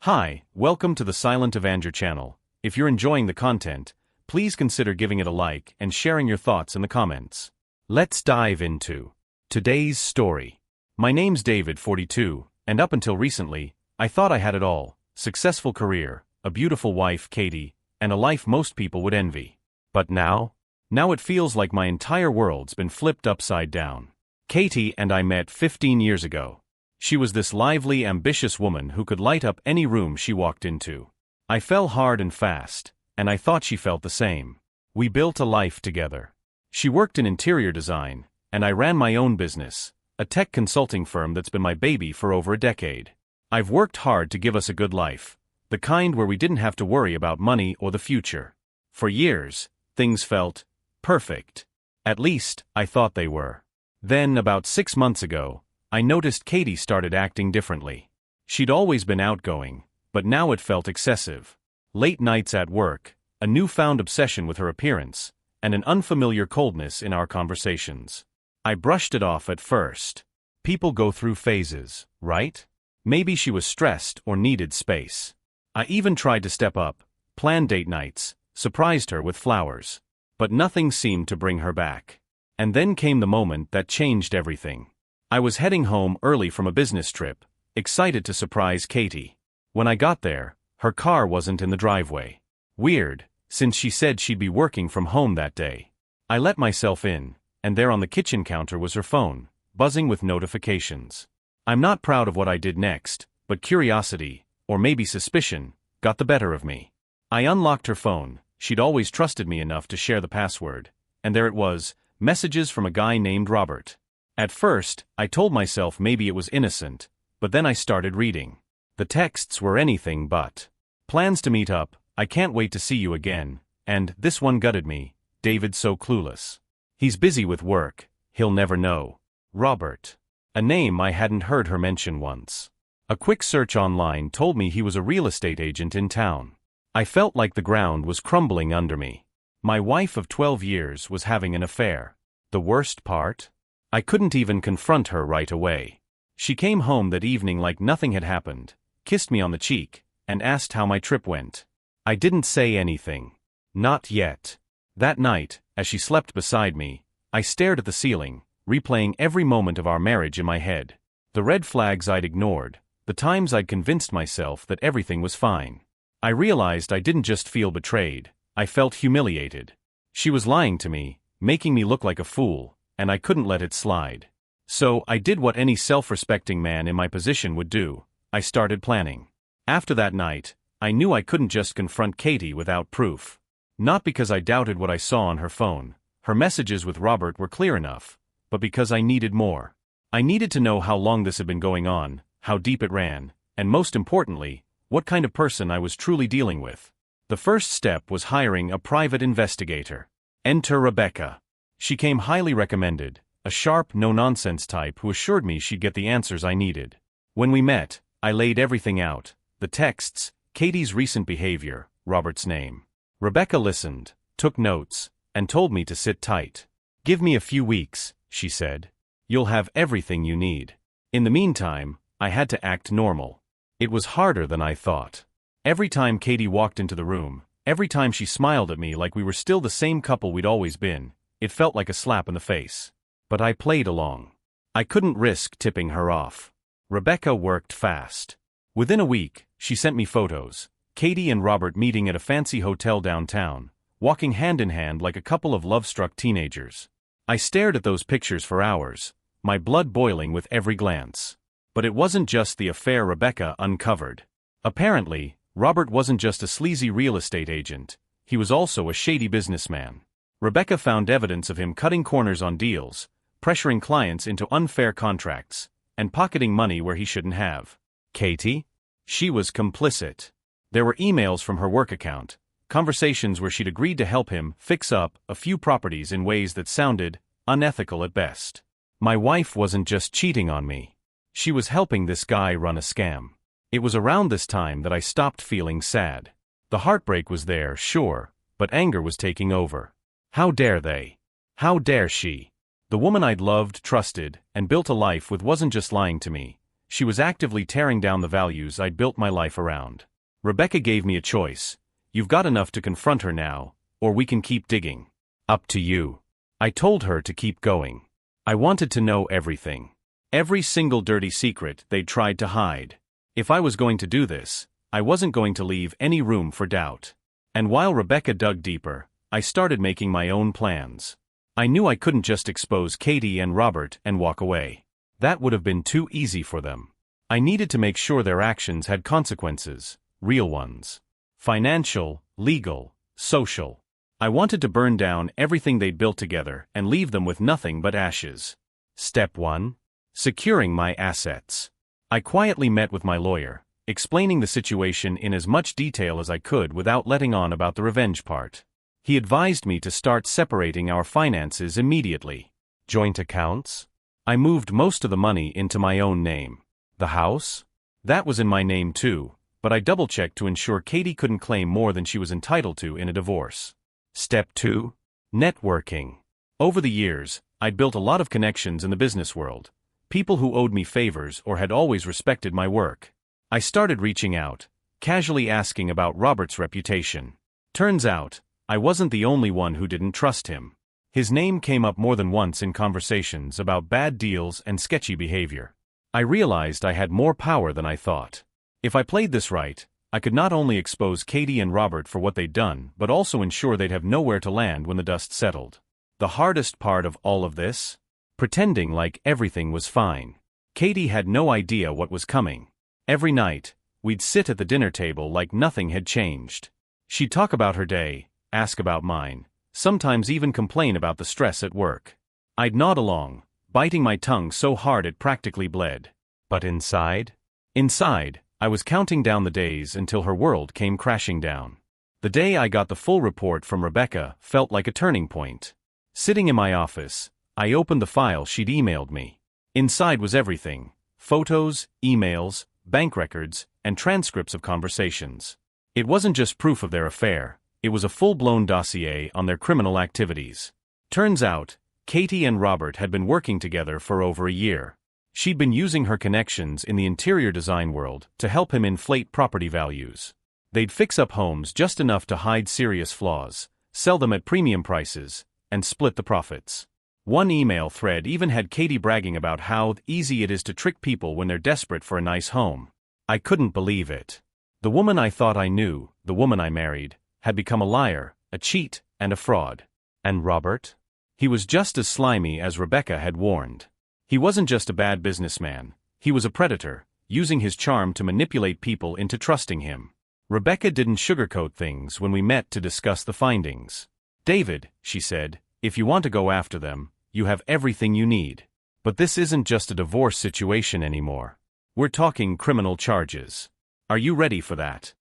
Hi, welcome to the Silent Avenger channel. If you're enjoying the content, please consider giving it a like and sharing your thoughts in the comments. Let's dive into today's story. My name's David, 42, and up until recently, I thought I had it all: successful career, a beautiful wife, Katie, and a life most people would envy. But now it feels like my entire world's been flipped upside down. Katie and I met 15 years ago. She was this lively, ambitious woman who could light up any room she walked into. I fell hard and fast, and I thought she felt the same. We built a life together. She worked in interior design, and I ran my own business, a tech consulting firm that's been my baby for over a decade. I've worked hard to give us a good life, the kind where we didn't have to worry about money or the future. For years, things felt perfect. At least, I thought they were. Then, about 6 months ago, I noticed Katie started acting differently. She'd always been outgoing, but now it felt excessive. Late nights at work, a newfound obsession with her appearance, and an unfamiliar coldness in our conversations. I brushed it off at first. People go through phases, right? Maybe she was stressed or needed space. I even tried to step up, planned date nights, surprised her with flowers. But nothing seemed to bring her back. And then came the moment that changed everything. I was heading home early from a business trip, excited to surprise Katie. When I got there, her car wasn't in the driveway. Weird, since she said she'd be working from home that day. I let myself in, and there on the kitchen counter was her phone, buzzing with notifications. I'm not proud of what I did next, but curiosity, or maybe suspicion, got the better of me. I unlocked her phone. She'd always trusted me enough to share the password, and there it was, messages from a guy named Robert. At first, I told myself maybe it was innocent, but then I started reading. The texts were anything but. Plans to meet up, I can't wait to see you again, and this one gutted me, David so clueless. He's busy with work, he'll never know. Robert. A name I hadn't heard her mention once. A quick search online told me he was a real estate agent in town. I felt like the ground was crumbling under me. My wife of 12 years was having an affair. The worst part? I couldn't even confront her right away. She came home that evening like nothing had happened, kissed me on the cheek, and asked how my trip went. I didn't say anything. Not yet. That night, as she slept beside me, I stared at the ceiling, replaying every moment of our marriage in my head. The red flags I'd ignored, the times I'd convinced myself that everything was fine. I realized I didn't just feel betrayed, I felt humiliated. She was lying to me, making me look like a fool, and I couldn't let it slide. So I did what any self-respecting man in my position would do. I started planning. After that night, I knew I couldn't just confront Katie without proof. Not because I doubted what I saw on her phone, her messages with Robert were clear enough, but because I needed more. I needed to know how long this had been going on, how deep it ran, and most importantly, what kind of person I was truly dealing with. The first step was hiring a private investigator. Enter Rebecca. She came highly recommended, a sharp, no-nonsense type who assured me she'd get the answers I needed. When we met, I laid everything out: the texts, Katie's recent behavior, Robert's name. Rebecca listened, took notes, and told me to sit tight. "Give me a few weeks," she said. "You'll have everything you need." In the meantime, I had to act normal. It was harder than I thought. Every time Katie walked into the room, every time she smiled at me like we were still the same couple we'd always been, it felt like a slap in the face. But I played along. I couldn't risk tipping her off. Rebecca worked fast. Within a week, she sent me photos: Katie and Robert meeting at a fancy hotel downtown, walking hand in hand like a couple of love-struck teenagers. I stared at those pictures for hours, my blood boiling with every glance. But it wasn't just the affair Rebecca uncovered. Apparently, Robert wasn't just a sleazy real estate agent, he was also a shady businessman. Rebecca found evidence of him cutting corners on deals, pressuring clients into unfair contracts, and pocketing money where he shouldn't have. Katie? She was complicit. There were emails from her work account, conversations where she'd agreed to help him fix up a few properties in ways that sounded unethical at best. My wife wasn't just cheating on me. She was helping this guy run a scam. It was around this time that I stopped feeling sad. The heartbreak was there, sure, but anger was taking over. How dare they? How dare she? The woman I'd loved, trusted, and built a life with wasn't just lying to me, She was actively tearing down the values I'd built my life around. Rebecca gave me a choice. You've got enough to confront her now, or we can keep digging. Up to you. I told her to keep going. I wanted to know everything. Every single dirty secret they'd tried to hide. If I was going to do this, I wasn't going to leave any room for doubt. And while Rebecca dug deeper, I started making my own plans. I knew I couldn't just expose Katie and Robert and walk away. That would have been too easy for them. I needed to make sure their actions had consequences, real ones. Financial, legal, social. I wanted to burn down everything they'd built together and leave them with nothing but ashes. Step 1. Securing my assets. I quietly met with my lawyer, explaining the situation in as much detail as I could without letting on about the revenge part. He advised me to start separating our finances immediately. Joint accounts? I moved most of the money into my own name. The house? That was in my name too, but I double-checked to ensure Katie couldn't claim more than she was entitled to in a divorce. Step 2. Networking. Over the years, I'd built a lot of connections in the business world. People who owed me favors or had always respected my work. I started reaching out, casually asking about Robert's reputation. Turns out, I wasn't the only one who didn't trust him. His name came up more than once in conversations about bad deals and sketchy behavior. I realized I had more power than I thought. If I played this right, I could not only expose Katie and Robert for what they'd done, but also ensure they'd have nowhere to land when the dust settled. The hardest part of all of this? Pretending like everything was fine. Katie had no idea what was coming. Every night, we'd sit at the dinner table like nothing had changed. She'd talk about her day, ask about mine, sometimes even complain about the stress at work. I'd nod along, biting my tongue so hard it practically bled. But inside? Inside, I was counting down the days until her world came crashing down. The day I got the full report from Rebecca felt like a turning point. Sitting in my office, I opened the file she'd emailed me. Inside was everything: photos, emails, bank records, and transcripts of conversations. It wasn't just proof of their affair, it was a full-blown dossier on their criminal activities. Turns out, Katie and Robert had been working together for over a year. She'd been using her connections in the interior design world to help him inflate property values. They'd fix up homes just enough to hide serious flaws, sell them at premium prices, and split the profits. One email thread even had Katie bragging about how easy it is to trick people when they're desperate for a nice home. I couldn't believe it. The woman I thought I knew, the woman I married, had become a liar, a cheat, and a fraud. And Robert? He was just as slimy as Rebecca had warned. He wasn't just a bad businessman, he was a predator, using his charm to manipulate people into trusting him. Rebecca didn't sugarcoat things when we met to discuss the findings. "David," she said, "if you want to go after them, you have everything you need. But this isn't just a divorce situation anymore. We're talking criminal charges. Are you ready for that?"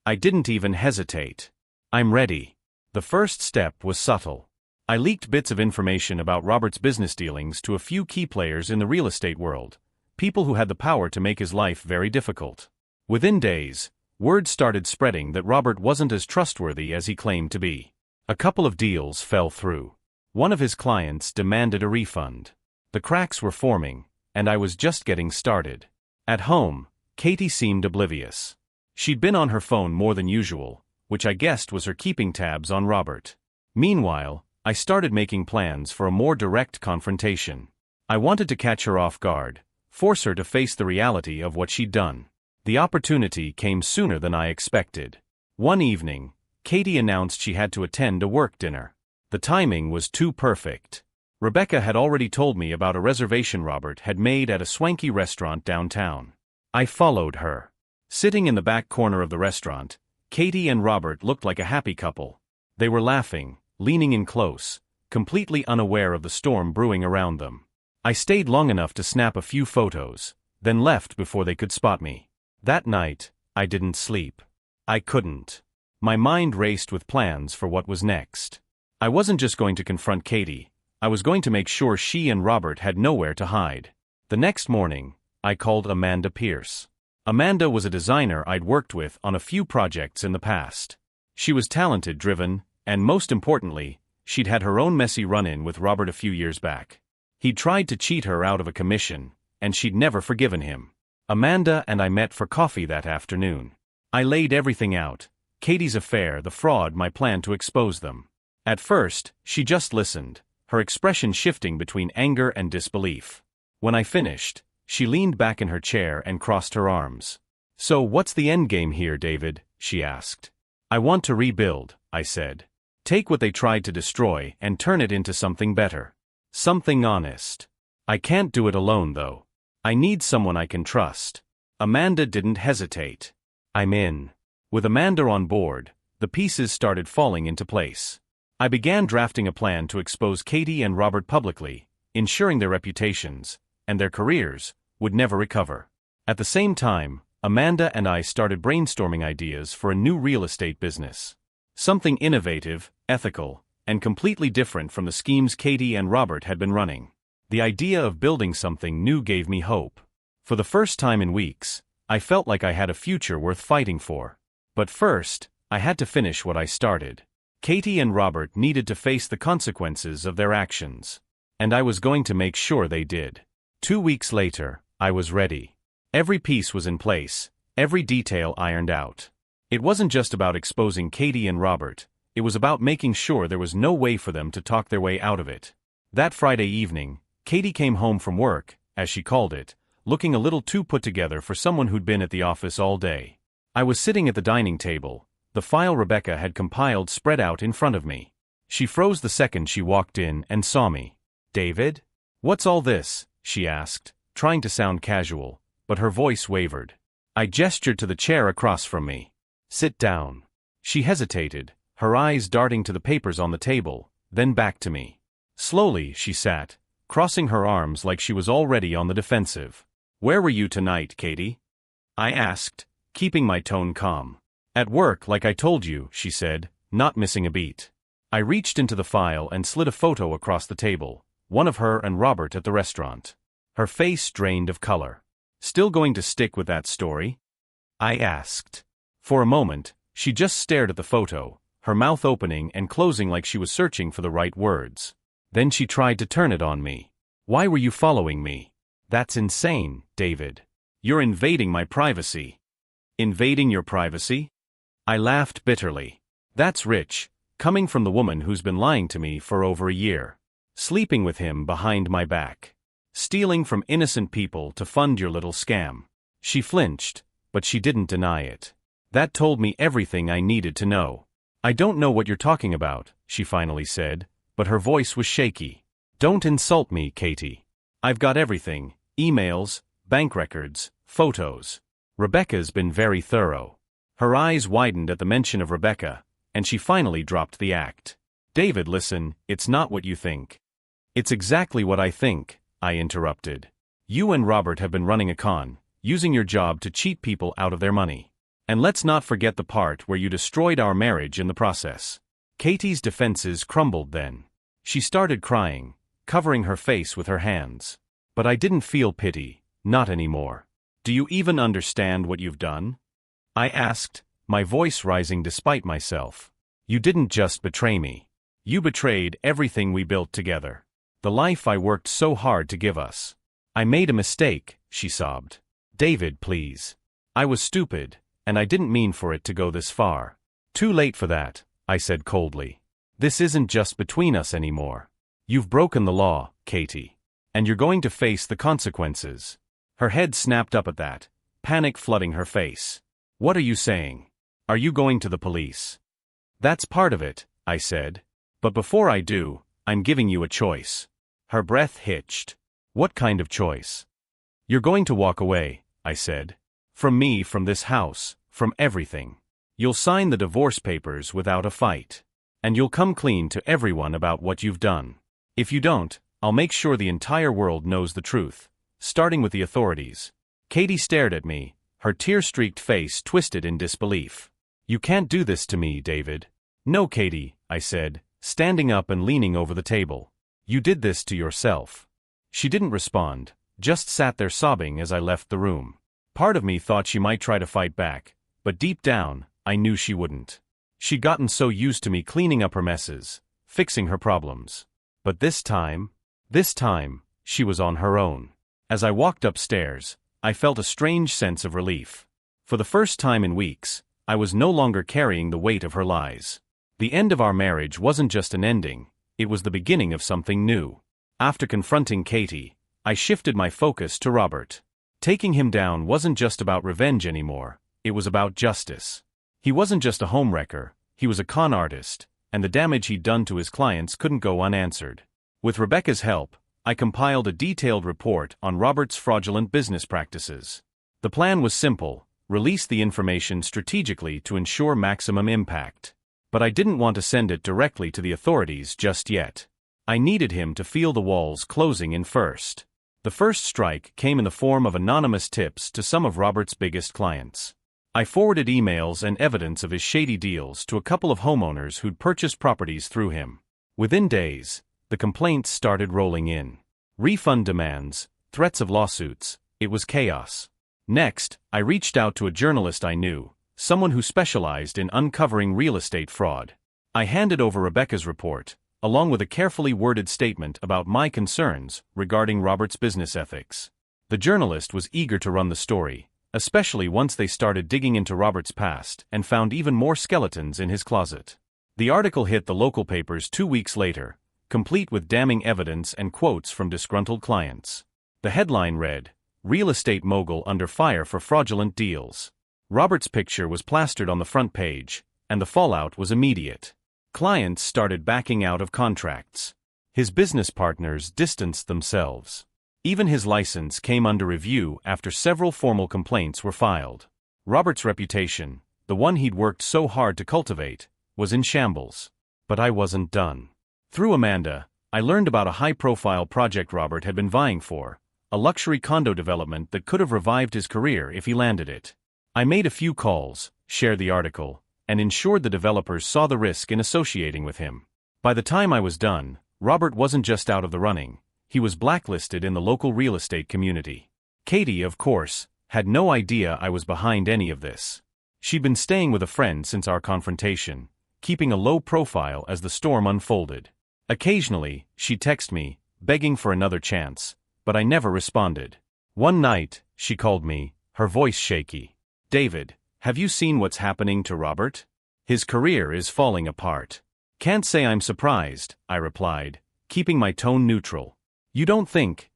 I didn't even hesitate. "I'm ready." The first step was subtle. I leaked bits of information about Robert's business dealings to a few key players in the real estate world, people who had the power to make his life very difficult. Within days, word started spreading that Robert wasn't as trustworthy as he claimed to be. A couple of deals fell through. One of his clients demanded a refund. The cracks were forming, and I was just getting started. At home, Katie seemed oblivious. She'd been on her phone more than usual, which I guessed was her keeping tabs on Robert. Meanwhile, I started making plans for a more direct confrontation. I wanted to catch her off guard, force her to face the reality of what she'd done. The opportunity came sooner than I expected. One evening, Katie announced she had to attend a work dinner. The timing was too perfect. Rebecca had already told me about a reservation Robert had made at a swanky restaurant downtown. I followed her. Sitting in the back corner of the restaurant, Katie and Robert looked like a happy couple. They were laughing, leaning in close, completely unaware of the storm brewing around them. I stayed long enough to snap a few photos, then left before they could spot me. That night, I didn't sleep. I couldn't. My mind raced with plans for what was next. I wasn't just going to confront Katie, I was going to make sure she and Robert had nowhere to hide. The next morning, I called Amanda Pierce. Amanda was a designer I'd worked with on a few projects in the past. She was talented, driven, and most importantly, she'd had her own messy run-in with Robert a few years back. He'd tried to cheat her out of a commission, and she'd never forgiven him. Amanda and I met for coffee that afternoon. I laid everything out: Katie's affair, the fraud, my plan to expose them. At first, she just listened, her expression shifting between anger and disbelief. When I finished, she leaned back in her chair and crossed her arms. "So what's the endgame here, David?" she asked. "I want to rebuild," I said. "Take what they tried to destroy and turn it into something better. Something honest. I can't do it alone, though. I need someone I can trust." Amanda didn't hesitate. "I'm in." With Amanda on board, the pieces started falling into place. I began drafting a plan to expose Katie and Robert publicly, ensuring their reputations, and their careers, would never recover. At the same time, Amanda and I started brainstorming ideas for a new real estate business. Something innovative, ethical, and completely different from the schemes Katie and Robert had been running. The idea of building something new gave me hope. For the first time in weeks, I felt like I had a future worth fighting for. But first, I had to finish what I started. Katie and Robert needed to face the consequences of their actions. And I was going to make sure they did. 2 weeks later, I was ready. Every piece was in place, every detail ironed out. It wasn't just about exposing Katie and Robert, it was about making sure there was no way for them to talk their way out of it. That Friday evening, Katie came home from work, as she called it, looking a little too put together for someone who'd been at the office all day. I was sitting at the dining table, the file Rebecca had compiled spread out in front of me. She froze the second she walked in and saw me. "David? What's all this?" she asked, trying to sound casual, but her voice wavered. I gestured to the chair across from me. "Sit down." She hesitated, her eyes darting to the papers on the table, then back to me. Slowly, she sat, crossing her arms like she was already on the defensive. "Where were you tonight, Katie?" I asked, keeping my tone calm. "At work, like I told you," she said, not missing a beat. I reached into the file and slid a photo across the table, one of her and Robert at the restaurant. Her face drained of color. "Still going to stick with that story?" I asked. For a moment, she just stared at the photo, her mouth opening and closing like she was searching for the right words. Then she tried to turn it on me. "Why were you following me?" "That's insane, David. You're invading my privacy." "Invading your privacy?" I laughed bitterly. "That's rich, coming from the woman who's been lying to me for over a year. Sleeping with him behind my back. Stealing from innocent people to fund your little scam." She flinched, but she didn't deny it. "That told me everything I needed to know." "I don't know what you're talking about," she finally said, but her voice was shaky. "Don't insult me, Katie. I've got everything: emails, bank records, photos. Rebecca's been very thorough." Her eyes widened at the mention of Rebecca, and she finally dropped the act. "David, listen, it's not what you think." "It's exactly what I think," I interrupted. "You and Robert have been running a con, using your job to cheat people out of their money. And let's not forget the part where you destroyed our marriage in the process." Katie's defenses crumbled then. She started crying, covering her face with her hands. But I didn't feel pity, not anymore. "Do you even understand what you've done?" I asked, my voice rising despite myself. "You didn't just betray me. You betrayed everything we built together. The life I worked so hard to give us." "I made a mistake," she sobbed. "David, please. I was stupid, and I didn't mean for it to go this far." "Too late for that," I said coldly. "This isn't just between us anymore. You've broken the law, Katie. And you're going to face the consequences." Her head snapped up at that, panic flooding her face. "What are you saying? Are you going to the police?" "That's part of it," I said. "But before I do, I'm giving you a choice." Her breath hitched. "What kind of choice?" "You're going to walk away," I said. "From me, from this house, from everything. You'll sign the divorce papers without a fight. And you'll come clean to everyone about what you've done. If you don't, I'll make sure the entire world knows the truth, starting with the authorities." Katie stared at me, her tear-streaked face twisted in disbelief. "You can't do this to me, David." "No, Katie," I said, standing up and leaning over the table. "You did this to yourself." She didn't respond, just sat there sobbing as I left the room. Part of me thought she might try to fight back, but deep down, I knew she wouldn't. She'd gotten so used to me cleaning up her messes, fixing her problems. But this time, she was on her own. As I walked upstairs, I felt a strange sense of relief. For the first time in weeks, I was no longer carrying the weight of her lies. The end of our marriage wasn't just an ending, it was the beginning of something new. After confronting Katie, I shifted my focus to Robert. Taking him down wasn't just about revenge anymore, it was about justice. He wasn't just a homewrecker, he was a con artist, and the damage he'd done to his clients couldn't go unanswered. With Rebecca's help, I compiled a detailed report on Robert's fraudulent business practices. The plan was simple: release the information strategically to ensure maximum impact. But I didn't want to send it directly to the authorities just yet. I needed him to feel the walls closing in first. The first strike came in the form of anonymous tips to some of Robert's biggest clients. I forwarded emails and evidence of his shady deals to a couple of homeowners who'd purchased properties through him. Within days, the complaints started rolling in. Refund demands, threats of lawsuits, it was chaos. Next, I reached out to a journalist I knew, someone who specialized in uncovering real estate fraud. I handed over Rebecca's report, along with a carefully worded statement about my concerns regarding Robert's business ethics. The journalist was eager to run the story, especially once they started digging into Robert's past and found even more skeletons in his closet. The article hit the local papers 2 weeks later, complete with damning evidence and quotes from disgruntled clients. The headline read, "Real Estate Mogul Under Fire for Fraudulent Deals." Robert's picture was plastered on the front page, and the fallout was immediate. Clients started backing out of contracts. His business partners distanced themselves. Even his license came under review after several formal complaints were filed. Robert's reputation, the one he'd worked so hard to cultivate, was in shambles. But I wasn't done. Through Amanda, I learned about a high-profile project Robert had been vying for, a luxury condo development that could have revived his career if he landed it. I made a few calls, shared the article, and ensured the developers saw the risk in associating with him. By the time I was done, Robert wasn't just out of the running, he was blacklisted in the local real estate community. Katie, of course, had no idea I was behind any of this. She'd been staying with a friend since our confrontation, keeping a low profile as the storm unfolded. Occasionally, she'd text me, begging for another chance, but I never responded. One night, she called me, her voice shaky. "David, have you seen what's happening to Robert? His career is falling apart." "Can't say I'm surprised," I replied, keeping my tone neutral. You don't think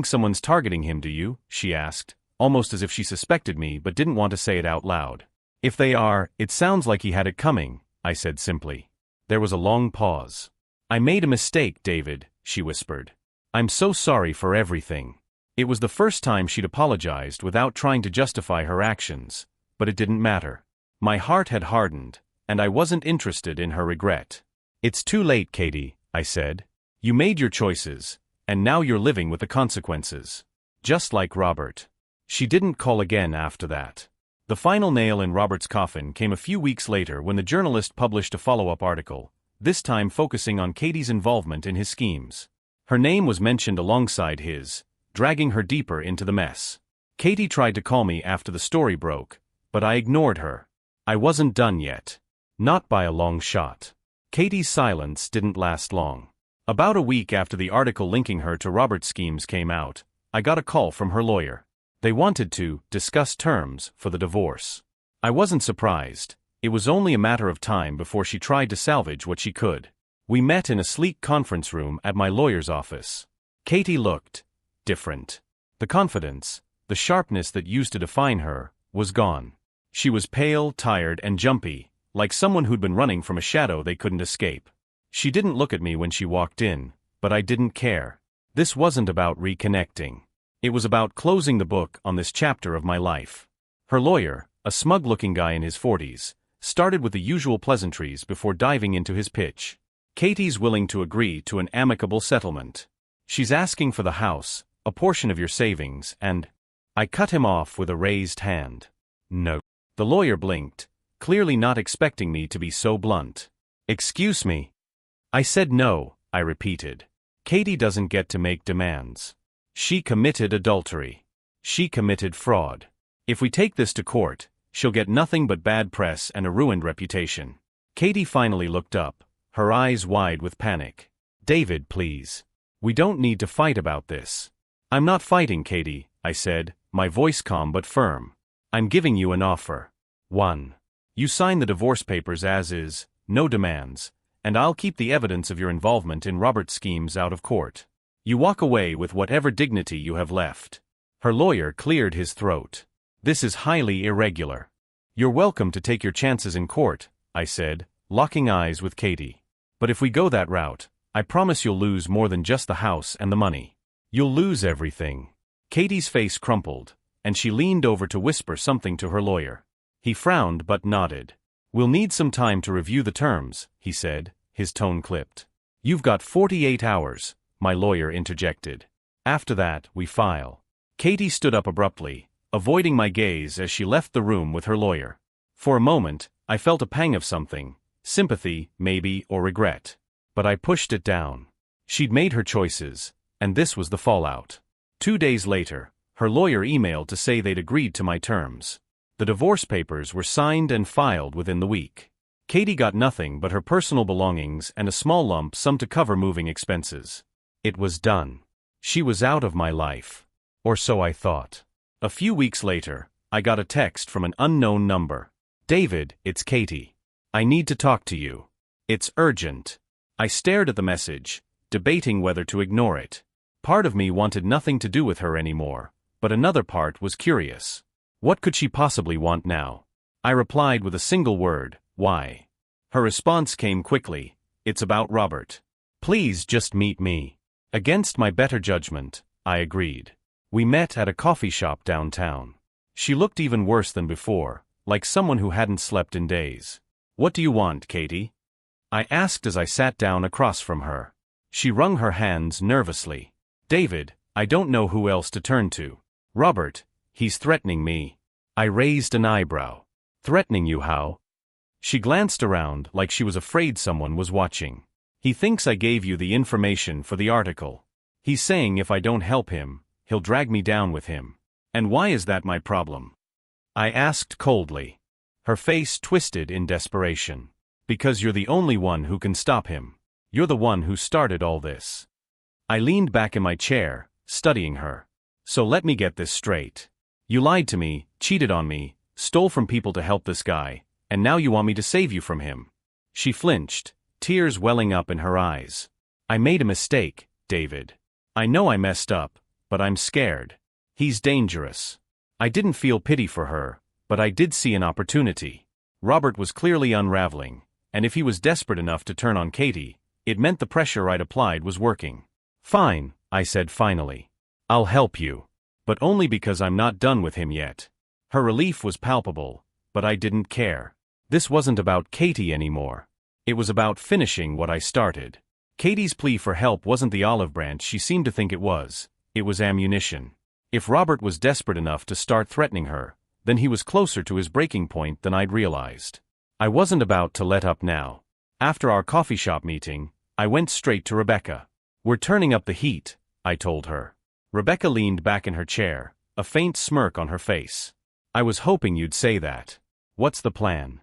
someone's targeting him, do you?" she asked, almost as if she suspected me but didn't want to say it out loud. "If they are, it sounds like he had it coming," I said simply. There was a long pause. "I made a mistake, David," she whispered. "I'm so sorry for everything." It was the first time she'd apologized without trying to justify her actions, but it didn't matter. My heart had hardened, and I wasn't interested in her regret. "It's too late, Katie," I said. "You made your choices, and now you're living with the consequences. Just like Robert." She didn't call again after that. The final nail in Robert's coffin came a few weeks later when the journalist published a follow-up article, this time focusing on Katie's involvement in his schemes. Her name was mentioned alongside his, dragging her deeper into the mess. Katie tried to call me after the story broke, but I ignored her. I wasn't done yet. Not by a long shot. Katie's silence didn't last long. About a week after the article linking her to Robert's schemes came out, I got a call from her lawyer. They wanted to discuss terms for the divorce. I wasn't surprised. It was only a matter of time before she tried to salvage what she could. We met in a sleek conference room at my lawyer's office. Katie looked different. The confidence, the sharpness that used to define her, was gone. She was pale, tired, and jumpy, like someone who'd been running from a shadow they couldn't escape. She didn't look at me when she walked in, but I didn't care. This wasn't about reconnecting. It was about closing the book on this chapter of my life. Her lawyer, a smug-looking guy in his 40s, started with the usual pleasantries before diving into his pitch. "Katie's willing to agree to an amicable settlement. She's asking for the house, a portion of your savings, and—" I cut him off with a raised hand. "No." The lawyer blinked, clearly not expecting me to be so blunt. "Excuse me." I said no, I repeated. "Katie doesn't get to make demands. She committed adultery. She committed fraud. If we take this to court, she'll get nothing but bad press and a ruined reputation." Katie finally looked up, her eyes wide with panic. "David, please. We don't need to fight about this." "I'm not fighting, Katie," I said, my voice calm but firm. I'm giving you an offer. 1. You sign the divorce papers as is, no demands, and I'll keep the evidence of your involvement in Robert's schemes out of court. You walk away with whatever dignity you have left. Her lawyer cleared his throat. This is highly irregular. You're welcome to take your chances in court, I said, locking eyes with Katie. But if we go that route, I promise you'll lose more than just the house and the money. You'll lose everything. Katie's face crumpled, and she leaned over to whisper something to her lawyer. He frowned but nodded. We'll need some time to review the terms, he said, his tone clipped. You've got 48 hours, my lawyer interjected. After that, we file. Katie stood up abruptly, avoiding my gaze as she left the room with her lawyer. For a moment, I felt a pang of something, sympathy, maybe, or regret. But I pushed it down. She'd made her choices, and this was the fallout. 2 days later, her lawyer emailed to say they'd agreed to my terms. The divorce papers were signed and filed within the week. Katie got nothing but her personal belongings and a small lump sum to cover moving expenses. It was done. She was out of my life. Or so I thought. A few weeks later, I got a text from an unknown number. David, it's Katie. I need to talk to you. It's urgent. I stared at the message, debating whether to ignore it. Part of me wanted nothing to do with her anymore, but another part was curious. What could she possibly want now? I replied with a single word, why? Her response came quickly, it's about Robert. Please just meet me. Against my better judgment, I agreed. We met at a coffee shop downtown. She looked even worse than before, like someone who hadn't slept in days. What do you want, Katie? I asked as I sat down across from her. She wrung her hands nervously. David, I don't know who else to turn to. Robert, he's threatening me. I raised an eyebrow. Threatening you how? She glanced around like she was afraid someone was watching. He thinks I gave you the information for the article. He's saying if I don't help him, he'll drag me down with him. And why is that my problem? I asked coldly. Her face twisted in desperation. Because you're the only one who can stop him. You're the one who started all this. I leaned back in my chair, studying her. So let me get this straight. You lied to me, cheated on me, stole from people to help this guy, and now you want me to save you from him. She flinched, tears welling up in her eyes. I made a mistake, David. I know I messed up, but I'm scared. He's dangerous. I didn't feel pity for her, but I did see an opportunity. Robert was clearly unraveling, and if he was desperate enough to turn on Katie, it meant the pressure I'd applied was working. Fine, I said finally. I'll help you. But only because I'm not done with him yet. Her relief was palpable, but I didn't care. This wasn't about Katie anymore. It was about finishing what I started. Katie's plea for help wasn't the olive branch she seemed to think it was ammunition. If Robert was desperate enough to start threatening her, then he was closer to his breaking point than I'd realized. I wasn't about to let up now. After our coffee shop meeting, I went straight to Rebecca. We're turning up the heat, I told her. Rebecca leaned back in her chair, a faint smirk on her face. I was hoping you'd say that. What's the plan?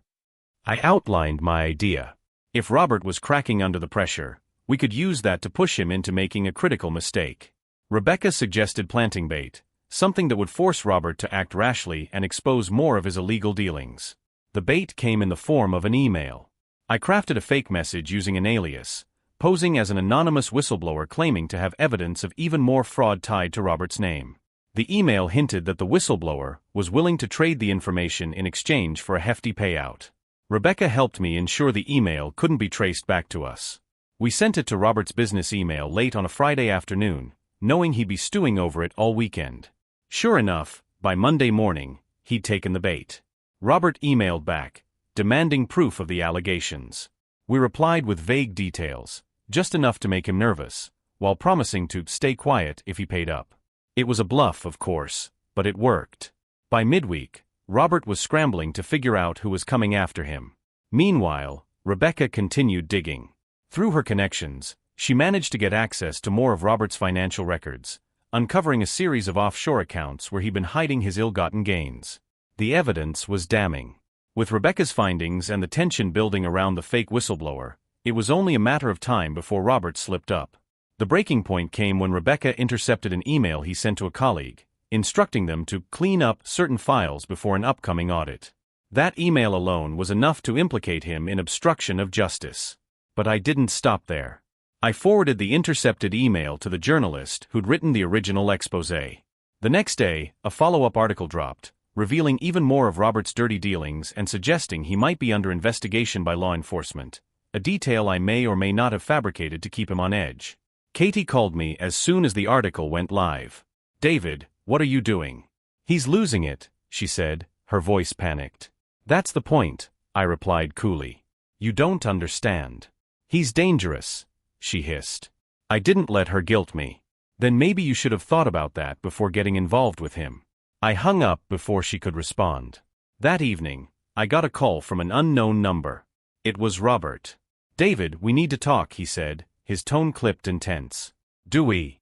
I outlined my idea. If Robert was cracking under the pressure, we could use that to push him into making a critical mistake. Rebecca suggested planting bait, something that would force Robert to act rashly and expose more of his illegal dealings. The bait came in the form of an email. I crafted a fake message using an alias, posing as an anonymous whistleblower claiming to have evidence of even more fraud tied to Robert's name. The email hinted that the whistleblower was willing to trade the information in exchange for a hefty payout. Rebecca helped me ensure the email couldn't be traced back to us. We sent it to Robert's business email late on a Friday afternoon, knowing he'd be stewing over it all weekend. Sure enough, by Monday morning, he'd taken the bait. Robert emailed back, demanding proof of the allegations. We replied with vague details, just enough to make him nervous, while promising to stay quiet if he paid up. It was a bluff, of course, but it worked. By midweek, Robert was scrambling to figure out who was coming after him. Meanwhile, Rebecca continued digging. Through her connections, she managed to get access to more of Robert's financial records, uncovering a series of offshore accounts where he'd been hiding his ill-gotten gains. The evidence was damning. With Rebecca's findings and the tension building around the fake whistleblower, it was only a matter of time before Robert slipped up. The breaking point came when Rebecca intercepted an email he sent to a colleague, instructing them to clean up certain files before an upcoming audit. That email alone was enough to implicate him in obstruction of justice. But I didn't stop there. I forwarded the intercepted email to the journalist who'd written the original exposé. The next day, a follow-up article dropped, revealing even more of Robert's dirty dealings and suggesting he might be under investigation by law enforcement, a detail I may or may not have fabricated to keep him on edge. Katie called me as soon as the article went live. "David, what are you doing?" "He's losing it," she said, her voice panicked. "That's the point," I replied coolly. "You don't understand. He's dangerous," she hissed. I didn't let her guilt me. "Then maybe you should have thought about that before getting involved with him." I hung up before she could respond. That evening, I got a call from an unknown number. It was Robert. "David, we need to talk," he said, his tone clipped and tense. "Do we?"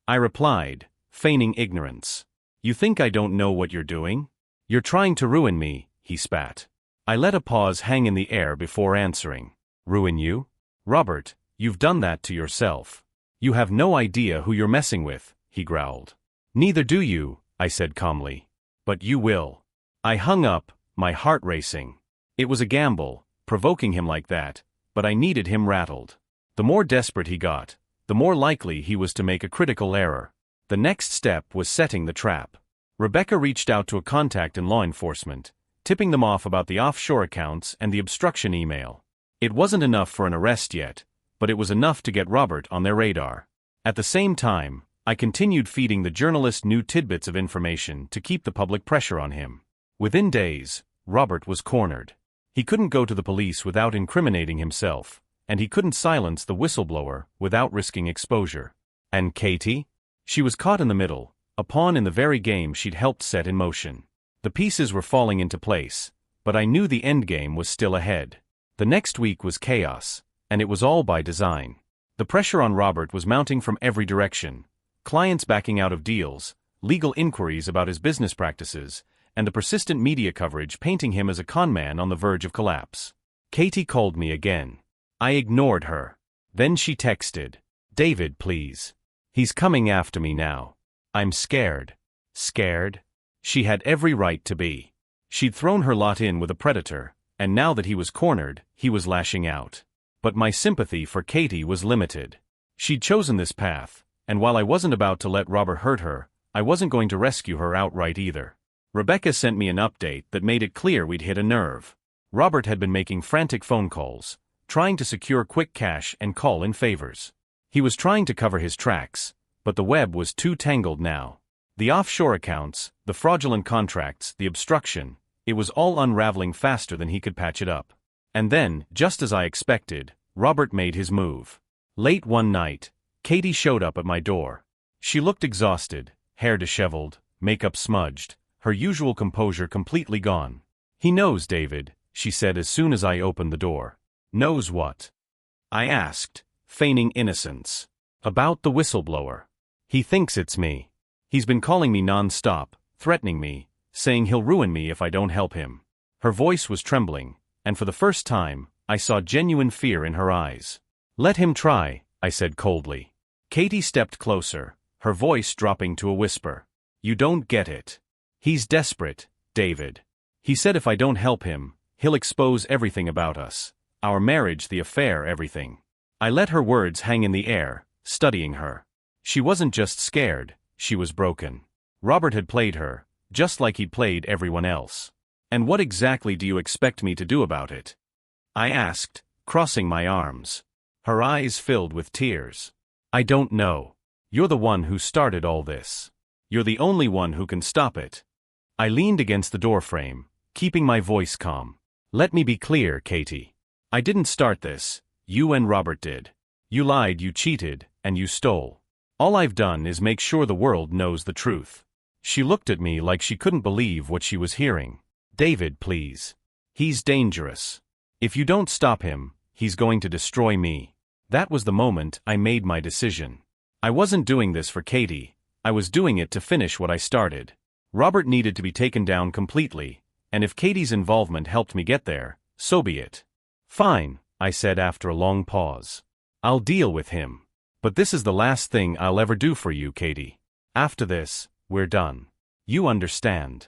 I replied, feigning ignorance. "You think I don't know what you're doing? You're trying to ruin me," he spat. I let a pause hang in the air before answering. "Ruin you? Robert, you've done that to yourself. You have no idea who you're messing with," he growled. "Neither do you," I said calmly. "But you will." I hung up, my heart racing. It was a gamble, provoking him like that, but I needed him rattled. The more desperate he got, the more likely he was to make a critical error. The next step was setting the trap. Rebecca reached out to a contact in law enforcement, tipping them off about the offshore accounts and the obstruction email. It wasn't enough for an arrest yet, but it was enough to get Robert on their radar. At the same time, I continued feeding the journalist new tidbits of information to keep the public pressure on him. Within days, Robert was cornered. He couldn't go to the police without incriminating himself, and he couldn't silence the whistleblower without risking exposure. And Katie? She was caught in the middle, a pawn in the very game she'd helped set in motion. The pieces were falling into place, but I knew the endgame was still ahead. The next week was chaos, and it was all by design. The pressure on Robert was mounting from every direction. Clients backing out of deals, legal inquiries about his business practices, and the persistent media coverage painting him as a conman on the verge of collapse. Katie called me again. I ignored her. Then she texted, "David, please. He's coming after me now. I'm scared." Scared? She had every right to be. She'd thrown her lot in with a predator, and now that he was cornered, he was lashing out. But my sympathy for Katie was limited. She'd chosen this path, and while I wasn't about to let Robert hurt her, I wasn't going to rescue her outright either. Rebecca sent me an update that made it clear we'd hit a nerve. Robert had been making frantic phone calls, trying to secure quick cash and call in favors. He was trying to cover his tracks, but the web was too tangled now. The offshore accounts, the fraudulent contracts, the obstruction, it was all unraveling faster than he could patch it up. And then, just as I expected, Robert made his move. Late one night, Katie showed up at my door. She looked exhausted, hair disheveled, makeup smudged, her usual composure completely gone. "He knows, David," she said as soon as I opened the door. "Knows what?" I asked, feigning innocence. "About the whistleblower. He thinks it's me. He's been calling me non-stop, threatening me, saying he'll ruin me if I don't help him." Her voice was trembling, and for the first time, I saw genuine fear in her eyes. "Let him try," I said coldly. Katie stepped closer, her voice dropping to a whisper. "You don't get it. He's desperate, David. He said if I don't help him, he'll expose everything about us. Our marriage, the affair, everything." I let her words hang in the air, studying her. She wasn't just scared, she was broken. Robert had played her, just like he'd played everyone else. "And what exactly do you expect me to do about it?" I asked, crossing my arms. Her eyes filled with tears. "I don't know. You're the one who started all this. You're the only one who can stop it." I leaned against the doorframe, keeping my voice calm. "Let me be clear, Katie. I didn't start this. You and Robert did. You lied, you cheated, and you stole. All I've done is make sure the world knows the truth." She looked at me like she couldn't believe what she was hearing. "David, please. He's dangerous. If you don't stop him, he's going to destroy me." That was the moment I made my decision. I wasn't doing this for Katie, I was doing it to finish what I started. Robert needed to be taken down completely, and if Katie's involvement helped me get there, so be it. "Fine," I said after a long pause. "I'll deal with him. But this is the last thing I'll ever do for you, Katie. After this, we're done. You understand.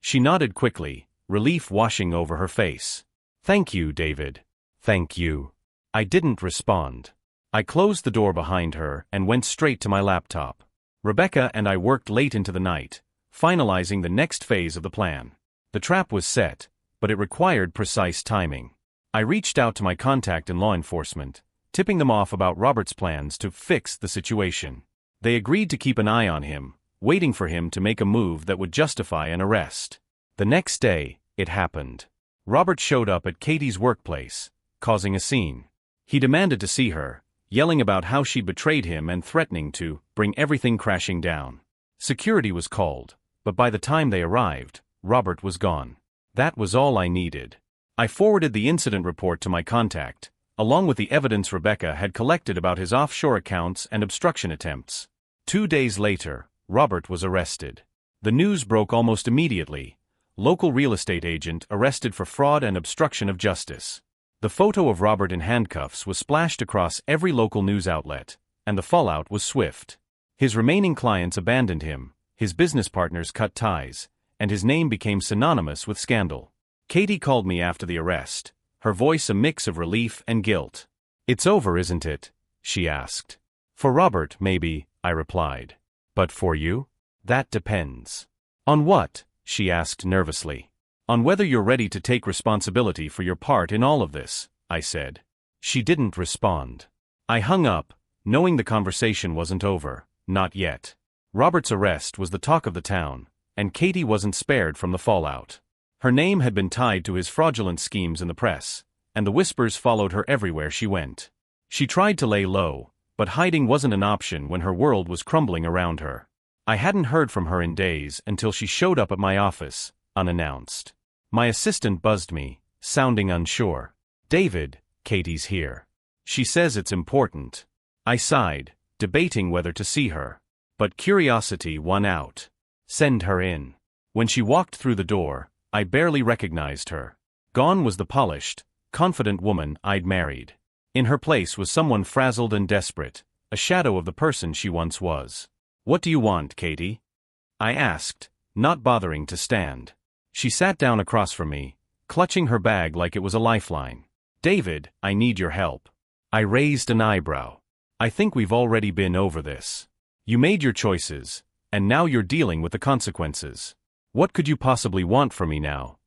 She nodded quickly, relief washing over her face. Thank you, David. Thank you. I didn't respond. I closed the door behind her and went straight to my laptop. Rebecca and I worked late into the night, finalizing the next phase of the plan. The trap was set, but it required precise timing. I reached out to my contact in law enforcement, tipping them off about Robert's plans to fix the situation. They agreed to keep an eye on him, waiting for him to make a move that would justify an arrest. The next day, it happened. Robert showed up at Katie's workplace, causing a scene. He demanded to see her, yelling about how she'd betrayed him and threatening to bring everything crashing down. Security was called, but by the time they arrived, Robert was gone. That was all I needed. I forwarded the incident report to my contact, along with the evidence Rebecca had collected about his offshore accounts and obstruction attempts. 2 days later, Robert was arrested. The news broke almost immediately. Local real estate agent arrested for fraud and obstruction of justice. The photo of Robert in handcuffs was splashed across every local news outlet, and the fallout was swift. His remaining clients abandoned him, his business partners cut ties, and his name became synonymous with scandal. Katie called me after the arrest, her voice a mix of relief and guilt. "It's over, isn't it?" she asked. "For Robert, maybe," I replied. "But for you? That depends." "On what?" she asked nervously. "On whether you're ready to take responsibility for your part in all of this," I said. She didn't respond. I hung up, knowing the conversation wasn't over. Not yet. Robert's arrest was the talk of the town, and Katie wasn't spared from the fallout. Her name had been tied to his fraudulent schemes in the press, and the whispers followed her everywhere she went. She tried to lay low, but hiding wasn't an option when her world was crumbling around her. I hadn't heard from her in days until she showed up at my office, unannounced. My assistant buzzed me, sounding unsure. "David, Katie's here. She says it's important." I sighed, debating whether to see her. But curiosity won out. "Send her in." When she walked through the door, I barely recognized her. Gone was the polished, confident woman I'd married. In her place was someone frazzled and desperate, a shadow of the person she once was. "What do you want, Katie?" I asked, not bothering to stand. She sat down across from me, clutching her bag like it was a lifeline. "David, I need your help." I raised an eyebrow. "I think we've already been over this. You made your choices, and now you're dealing with the consequences. What could you possibly want from me now?"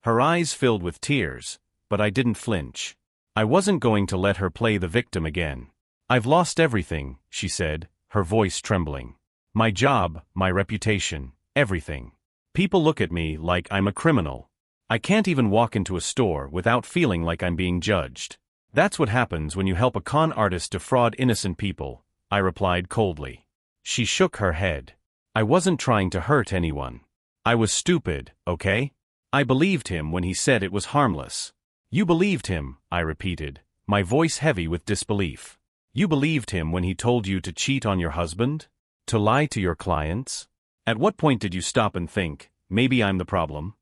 Her eyes filled with tears, but I didn't flinch. I wasn't going to let her play the victim again. "I've lost everything," she said, her voice trembling. "My job, my reputation, everything. People look at me like I'm a criminal. I can't even walk into a store without feeling like I'm being judged." "That's what happens when you help a con artist defraud innocent people," I replied coldly. She shook her head. "I wasn't trying to hurt anyone. I was stupid, okay? I believed him when he said it was harmless." "You believed him," I repeated, my voice heavy with disbelief. "You believed him when he told you to cheat on your husband? To lie to your clients? At what point did you stop and think, maybe I'm the problem?"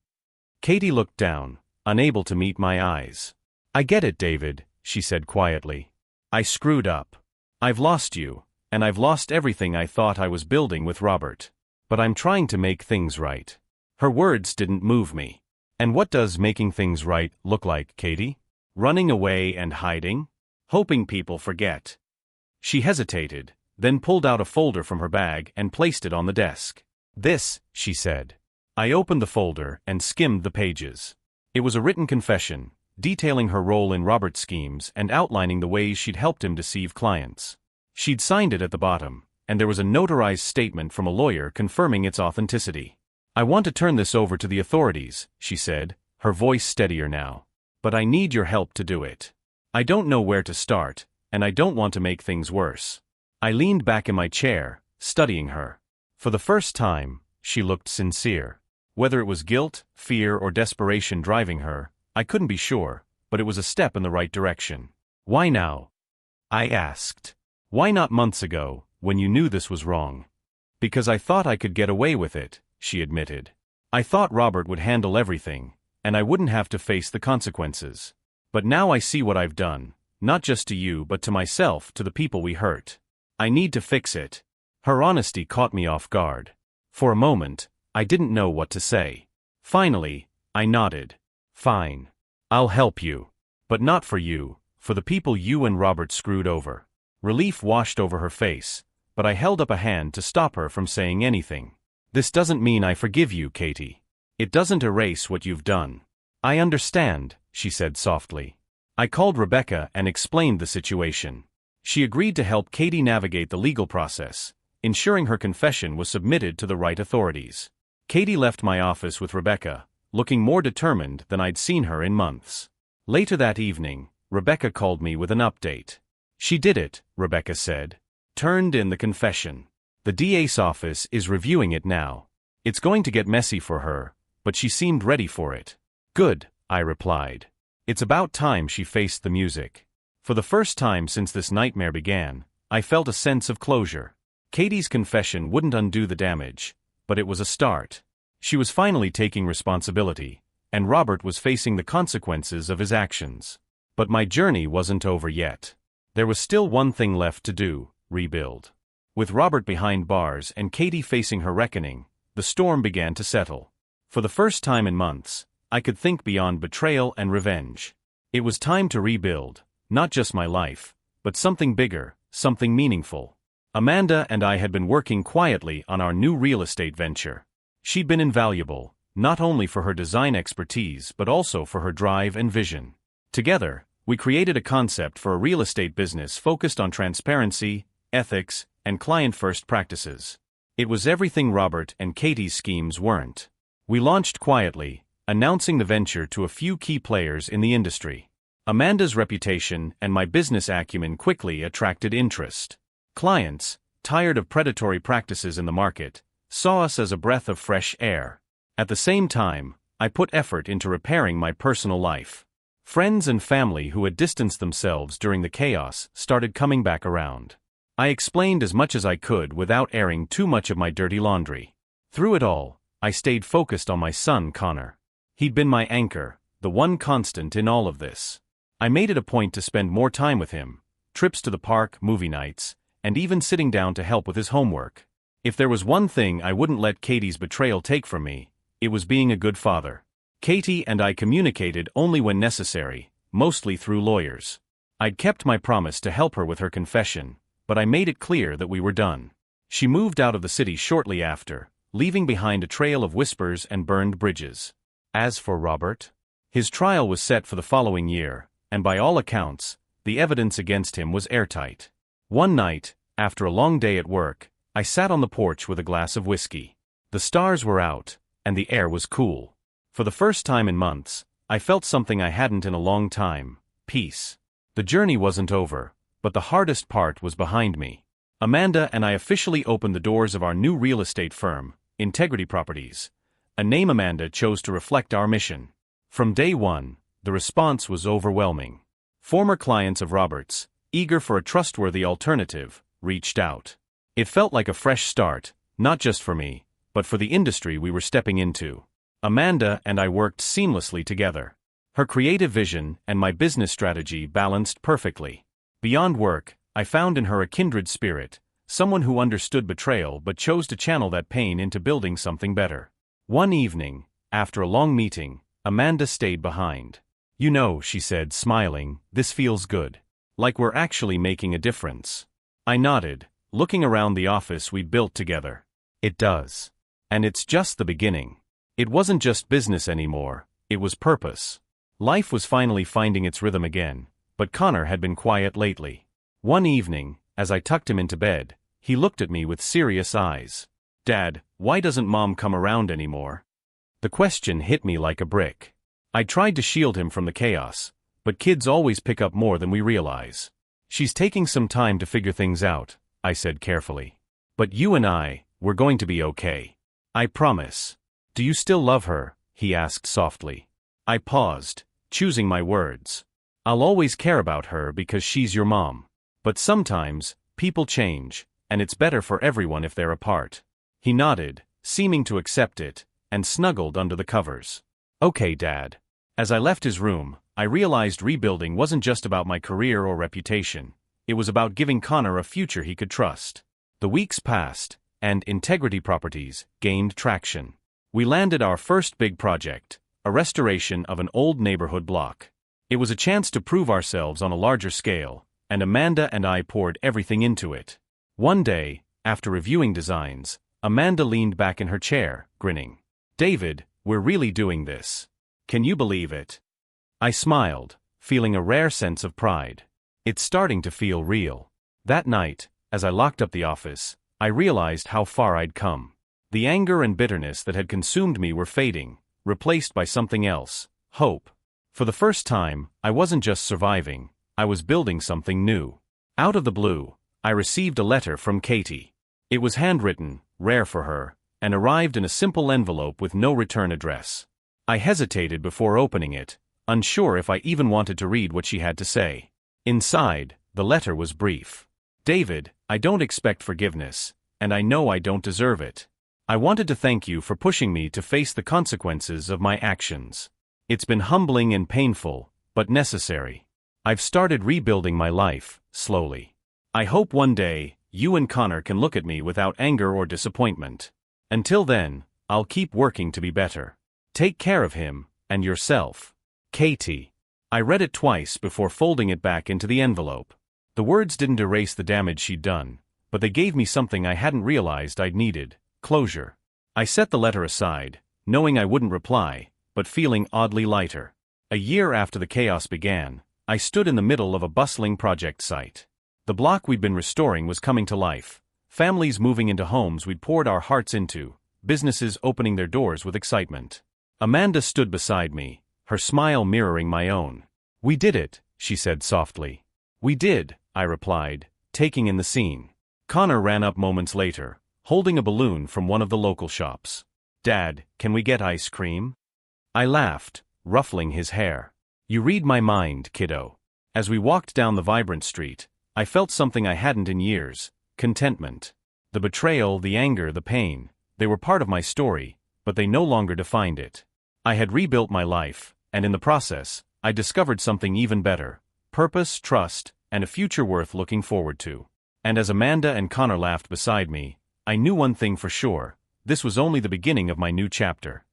Katie looked down, unable to meet my eyes. "I get it, David," she said quietly. "I screwed up. I've lost you, and I've lost everything I thought I was building with Robert. But I'm trying to make things right." Her words didn't move me. "And what does making things right look like, Katie? Running away and hiding? Hoping people forget?" She hesitated, then pulled out a folder from her bag and placed it on the desk. "This," she said. I opened the folder and skimmed the pages. It was a written confession, detailing her role in Robert's schemes and outlining the ways she'd helped him deceive clients. She'd signed it at the bottom, and there was a notarized statement from a lawyer confirming its authenticity. "I want to turn this over to the authorities," she said, her voice steadier now. "But I need your help to do it. I don't know where to start, and I don't want to make things worse." I leaned back in my chair, studying her. For the first time, she looked sincere. Whether it was guilt, fear, or desperation driving her, I couldn't be sure, but it was a step in the right direction. "Why now?" I asked. "Why not months ago, when you knew this was wrong?" "Because I thought I could get away with it," she admitted. "I thought Robert would handle everything, and I wouldn't have to face the consequences. But now I see what I've done, not just to you but to myself, to the people we hurt. I need to fix it." Her honesty caught me off guard. For a moment, I didn't know what to say. Finally, I nodded. Fine. I'll help you. But not for you, for the people you and Robert screwed over. Relief washed over her face, but I held up a hand to stop her from saying anything. This doesn't mean I forgive you, Katie. It doesn't erase what you've done. I understand, she said softly. I called Rebecca and explained the situation. She agreed to help Katie navigate the legal process, ensuring her confession was submitted to the right authorities. Katie left my office with Rebecca, looking more determined than I'd seen her in months. Later that evening, Rebecca called me with an update. She did it, Rebecca said. Turned in the confession. The DA's office is reviewing it now. It's going to get messy for her, but she seemed ready for it. Good, I replied. It's about time she faced the music. For the first time since this nightmare began, I felt a sense of closure. Katie's confession wouldn't undo the damage, but it was a start. She was finally taking responsibility, and Robert was facing the consequences of his actions. But my journey wasn't over yet. There was still one thing left to do: rebuild. With Robert behind bars and Katie facing her reckoning, the storm began to settle. For the first time in months, I could think beyond betrayal and revenge. It was time to rebuild, not just my life, but something bigger, something meaningful. Amanda and I had been working quietly on our new real estate venture. She'd been invaluable, not only for her design expertise but also for her drive and vision. Together, we created a concept for a real estate business focused on transparency, ethics, and client-first practices. It was everything Robert and Katie's schemes weren't. We launched quietly, announcing the venture to a few key players in the industry. Amanda's reputation and my business acumen quickly attracted interest. Clients, tired of predatory practices in the market, saw us as a breath of fresh air. At the same time, I put effort into repairing my personal life. Friends and family who had distanced themselves during the chaos started coming back around. I explained as much as I could without airing too much of my dirty laundry. Through it all, I stayed focused on my son Connor. He'd been my anchor, the one constant in all of this. I made it a point to spend more time with him, trips to the park, movie nights, and even sitting down to help with his homework. If there was one thing I wouldn't let Katie's betrayal take from me, it was being a good father. Katie and I communicated only when necessary, mostly through lawyers. I'd kept my promise to help her with her confession, but I made it clear that we were done. She moved out of the city shortly after, leaving behind a trail of whispers and burned bridges. As for Robert, his trial was set for the following year, and by all accounts, the evidence against him was airtight. One night, after a long day at work, I sat on the porch with a glass of whiskey. The stars were out, and the air was cool. For the first time in months, I felt something I hadn't in a long time: peace. The journey wasn't over, but the hardest part was behind me. Amanda and I officially opened the doors of our new real estate firm, Integrity Properties, a name Amanda chose to reflect our mission. From day one, the response was overwhelming. Former clients of Robert's, eager for a trustworthy alternative, reached out. It felt like a fresh start, not just for me, but for the industry we were stepping into. Amanda and I worked seamlessly together. Her creative vision and my business strategy balanced perfectly. Beyond work, I found in her a kindred spirit, someone who understood betrayal but chose to channel that pain into building something better. One evening, after a long meeting, Amanda stayed behind. "You know," she said, smiling, "this feels good. Like we're actually making a difference." I nodded, looking around the office we'd built together. "It does. And it's just the beginning." It wasn't just business anymore, it was purpose. Life was finally finding its rhythm again, but Connor had been quiet lately. One evening, as I tucked him into bed, he looked at me with serious eyes. "Dad, why doesn't Mom come around anymore?" The question hit me like a brick. I tried to shield him from the chaos, but kids always pick up more than we realize. "She's taking some time to figure things out," I said carefully. "But you and we're going to be okay. I promise." "Do you still love her?" he asked softly. I paused, choosing my words. "I'll always care about her because she's your mom. But sometimes, people change, and it's better for everyone if they're apart." He nodded, seeming to accept it, and snuggled under the covers. "Okay, Dad." As I left his room, I realized rebuilding wasn't just about my career or reputation. It was about giving Connor a future he could trust. The weeks passed, and integrity properties gained traction. We landed our first big project, a restoration of an old neighborhood block. It was a chance to prove ourselves on a larger scale, and Amanda and I poured everything into it. One day, after reviewing designs, Amanda leaned back in her chair, grinning. "David, we're really doing this. Can you believe it?" I smiled, feeling a rare sense of pride. It's starting to feel real. That night, as I locked up the office, I realized how far I'd come. The anger and bitterness that had consumed me were fading, replaced by something else, hope. For the first time, I wasn't just surviving, I was building something new. Out of the blue, I received a letter from Katie. It was handwritten, rare for her, and arrived in a simple envelope with no return address. I hesitated before opening it, unsure if I even wanted to read what she had to say. Inside, the letter was brief. "David, I don't expect forgiveness, and I know I don't deserve it. I wanted to thank you for pushing me to face the consequences of my actions. It's been humbling and painful, but necessary. I've started rebuilding my life, slowly. I hope one day, you and Connor can look at me without anger or disappointment. Until then, I'll keep working to be better. Take care of him, and yourself. Katie." I read it twice before folding it back into the envelope. The words didn't erase the damage she'd done, but they gave me something I hadn't realized I'd needed: closure. I set the letter aside, knowing I wouldn't reply, but feeling oddly lighter. A year after the chaos began, I stood in the middle of a bustling project site. The block we'd been restoring was coming to life, families moving into homes we'd poured our hearts into, businesses opening their doors with excitement. Amanda stood beside me, her smile mirroring my own. "We did it," she said softly. "We did," I replied, taking in the scene. Connor ran up moments later, holding a balloon from one of the local shops. "Dad, can we get ice cream?" I laughed, ruffling his hair. "You read my mind, kiddo." As we walked down the vibrant street, I felt something I hadn't in years: contentment. The betrayal, the anger, the pain, they were part of my story, but they no longer defined it. I had rebuilt my life, and in the process, I discovered something even better: purpose, trust, and a future worth looking forward to. And as Amanda and Connor laughed beside me, I knew one thing for sure: this was only the beginning of my new chapter.